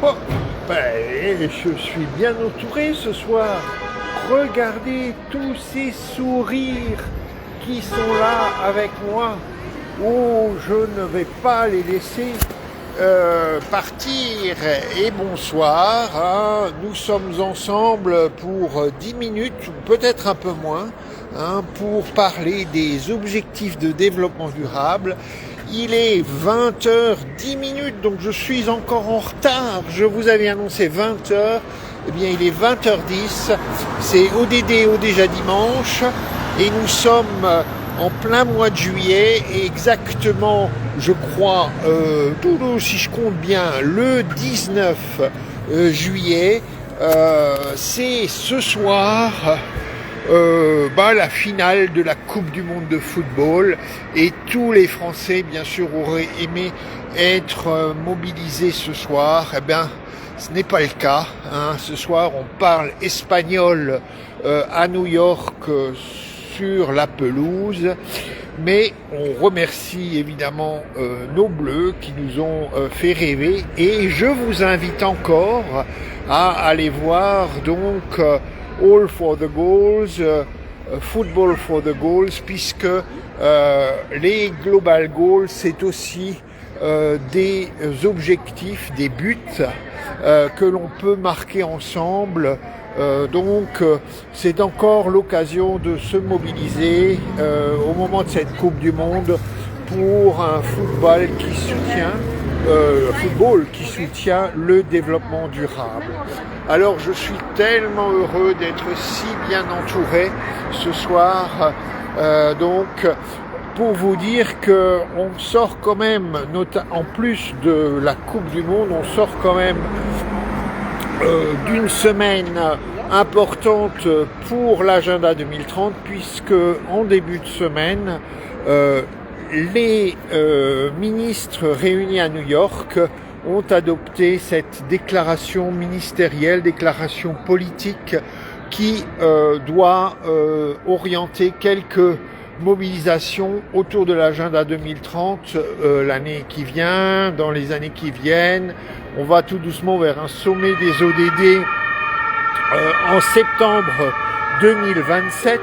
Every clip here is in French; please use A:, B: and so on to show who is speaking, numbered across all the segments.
A: Oh, je suis bien entouré ce soir. Regardez tous ces sourires qui sont là avec moi. Oh, je ne vais pas les laisser partir. Et bonsoir, hein. Nous sommes ensemble pour 10 minutes, ou peut-être un peu moins, pour parler des objectifs de développement durable. Il est 20h10, donc je suis encore en retard. Je vous avais annoncé 20h. Eh bien, il est 20h10. C'est ODD, déjà dimanche. Et nous sommes en plein mois de juillet. Et exactement, je crois, si je compte bien, le 19 juillet. C'est ce soir la finale de la Coupe du Monde de football, et tous les Français bien sûr auraient aimé être mobilisés ce soir. Eh bien, ce n'est pas le cas, Ce soir on parle espagnol à New York sur la pelouse, mais on remercie évidemment nos Bleus qui nous ont fait rêver, et je vous invite encore à aller voir donc All for the Goals, Football for the Goals, puisque les Global Goals, c'est aussi des objectifs, des buts que l'on peut marquer ensemble. C'est encore l'occasion de se mobiliser au moment de cette Coupe du Monde pour un football qui soutient le développement durable. Alors je suis tellement heureux d'être si bien entouré ce soir, pour vous dire que on sort quand même, en plus de la Coupe du Monde, on sort quand même d'une semaine importante pour l'agenda 2030, puisque en début de semaine, les ministres réunis à New York ont adopté cette déclaration ministérielle, déclaration politique qui doit orienter quelques mobilisations autour de l'agenda 2030 l'année qui vient, dans les années qui viennent. On va tout doucement vers un sommet des ODD en septembre 2027.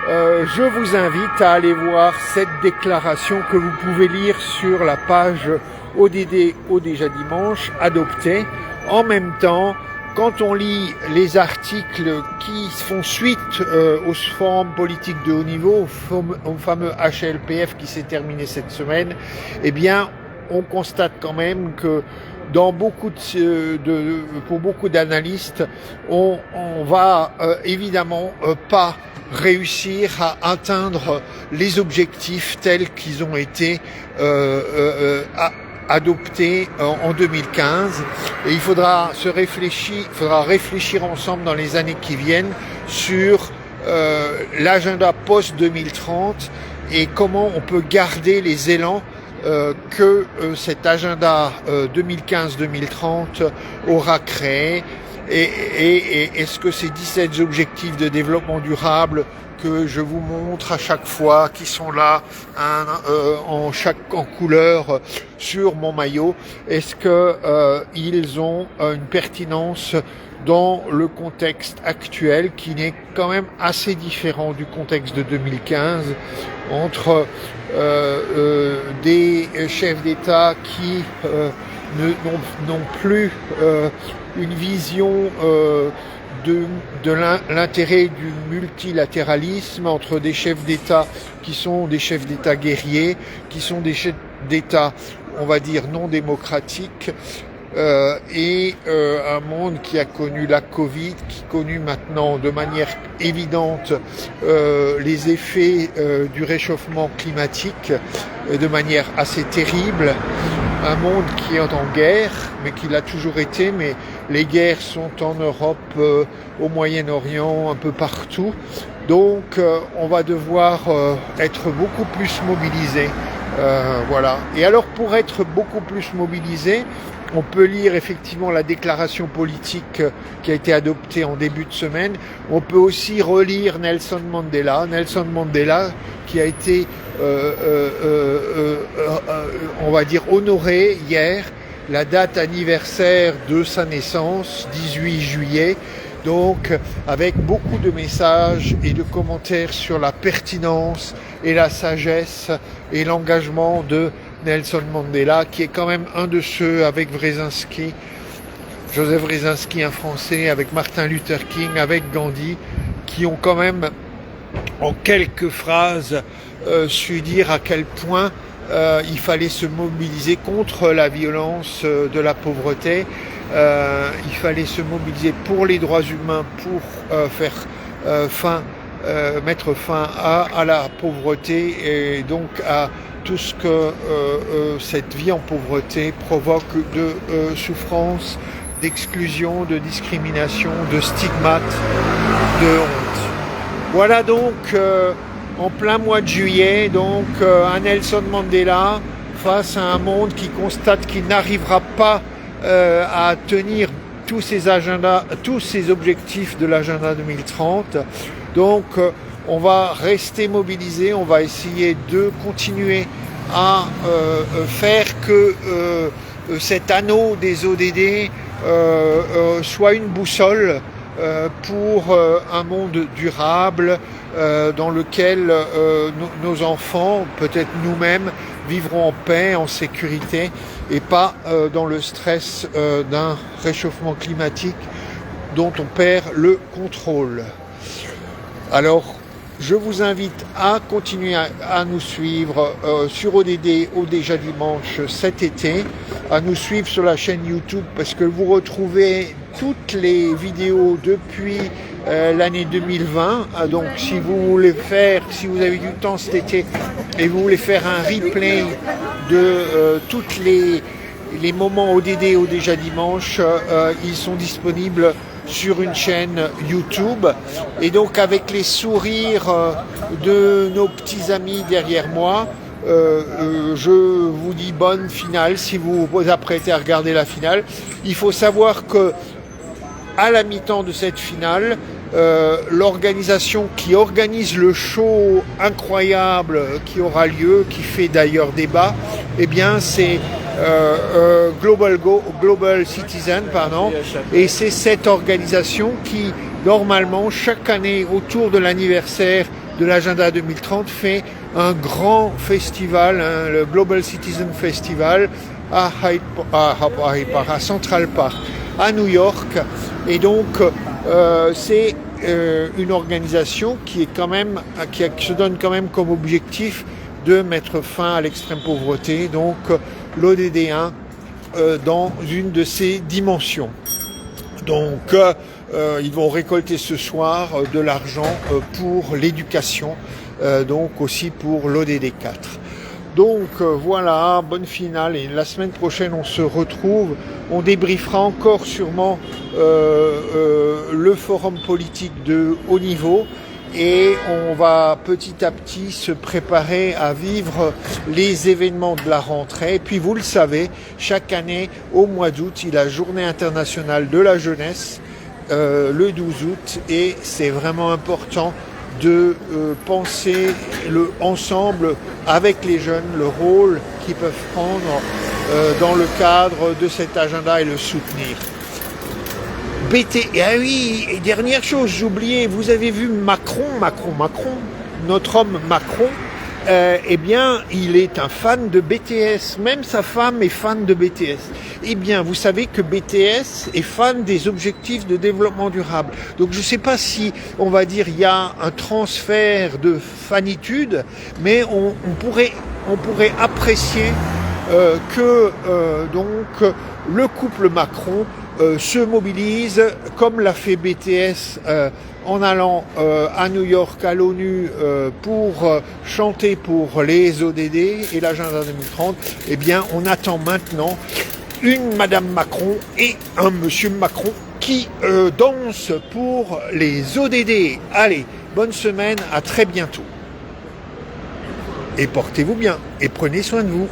A: Je vous invite à aller voir cette déclaration que vous pouvez lire sur la page ODD déjà dimanche, adoptée. En même temps, quand on lit les articles qui font suite au forum politique de haut niveau, au fameux HLPF qui s'est terminé cette semaine, eh bien, on constate quand même que pour beaucoup d'analystes, on va évidemment pas réussir à atteindre les objectifs tels qu'ils ont été adoptés en 2015, et il faudra réfléchir ensemble dans les années qui viennent sur l'agenda post 2030 et comment on peut garder les élans que cet agenda 2015-2030 aura créé. Et est-ce que ces 17 objectifs de développement durable que je vous montre à chaque fois, qui sont là en couleur sur mon maillot, est-ce que ils ont une pertinence dans le contexte actuel, qui n'est quand même assez différent du contexte de 2015, entre des chefs d'État qui n'ont plus une vision de l'intérêt du multilatéralisme, entre des chefs d'État qui sont des chefs d'État guerriers, qui sont des chefs d'État, on va dire, non démocratiques, et un monde qui a connu la Covid, qui a connu maintenant de manière évidente les effets du réchauffement climatique de manière assez terrible. Un monde qui est en guerre, mais qui l'a toujours été, mais les guerres sont en Europe, au Moyen-Orient, un peu partout. Donc on va devoir être beaucoup plus mobilisés. Voilà. Et alors, pour être beaucoup plus mobilisés, on peut lire effectivement la déclaration politique qui a été adoptée en début de semaine. On peut aussi relire Nelson Mandela qui a été, on va dire, honoré hier la date anniversaire de sa naissance, 18 juillet. Donc avec beaucoup de messages et de commentaires sur la pertinence et la sagesse et l'engagement de Nelson Mandela, qui est quand même un de ceux avec Wresinski, Joseph Wresinski, un Français, avec Martin Luther King, avec Gandhi, qui ont quand même en quelques phrases su dire à quel point il fallait se mobiliser contre la violence de la pauvreté. Il fallait se mobiliser pour les droits humains, pour mettre fin à la pauvreté et donc à tout ce que cette vie en pauvreté provoque de souffrance, d'exclusion, de discrimination, de stigmates, de honte. Voilà donc en plein mois de juillet, donc un Nelson Mandela face à un monde qui constate qu'il n'arrivera pas à tenir tous ces agendas, tous ces objectifs de l'agenda 2030. Donc on va rester mobilisé, on va essayer de continuer à faire que cet anneau des ODD soit une boussole pour un monde durable dans lequel nos enfants, peut-être nous-mêmes, vivront en paix, en sécurité et pas dans le stress d'un réchauffement climatique dont on perd le contrôle. Alors, je vous invite à continuer à nous suivre sur ODD au Déjà Dimanche cet été, à nous suivre sur la chaîne YouTube parce que vous retrouvez toutes les vidéos depuis l'année 2020. Donc si vous voulez si vous avez du temps cet été et vous voulez faire un replay de toutes les moments ODD au Déjà Dimanche, ils sont disponibles sur une chaîne YouTube. Et donc avec les sourires de nos petits amis derrière moi, je vous dis bonne finale si vous vous apprêtez à regarder la finale. Il faut savoir que à la mi-temps de cette finale, l'organisation qui organise le show incroyable qui aura lieu, qui fait d'ailleurs débat, eh bien c'est Global Citizen, et c'est cette organisation qui normalement chaque année autour de l'anniversaire de l'agenda 2030 fait un grand festival, le Global Citizen Festival à Central Park, à New York. Et donc c'est une organisation qui se donne quand même comme objectif de mettre fin à l'extrême pauvreté, donc l'ODD1 dans une de ses dimensions. Donc ils vont récolter ce soir de l'argent pour l'éducation, donc aussi pour l'ODD4. Donc voilà, bonne finale, et la semaine prochaine on se retrouve, on débriefera encore sûrement le forum politique de haut niveau, et on va petit à petit se préparer à vivre les événements de la rentrée. Et puis vous le savez, chaque année au mois d'août, il y a la journée internationale de la jeunesse, le 12 août, et c'est vraiment important de penser ensemble avec les jeunes le rôle qu'ils peuvent prendre dans le cadre de cet agenda et le soutenir. Ah oui, et dernière chose, j'oubliais, vous avez vu Macron, notre homme Macron, eh bien, il est un fan de BTS, même sa femme est fan de BTS. Eh bien, vous savez que BTS est fan des objectifs de développement durable. Donc, je ne sais pas si, on va dire, il y a un transfert de fanitude, mais on pourrait apprécier que donc le couple Macron se mobilise comme l'a fait BTS en allant à New York à l'ONU pour chanter pour les ODD et l'agenda 2030. Eh bien, on attend maintenant une Madame Macron et un Monsieur Macron qui dansent pour les ODD. Allez, bonne semaine, à très bientôt. Et portez-vous bien et prenez soin de vous.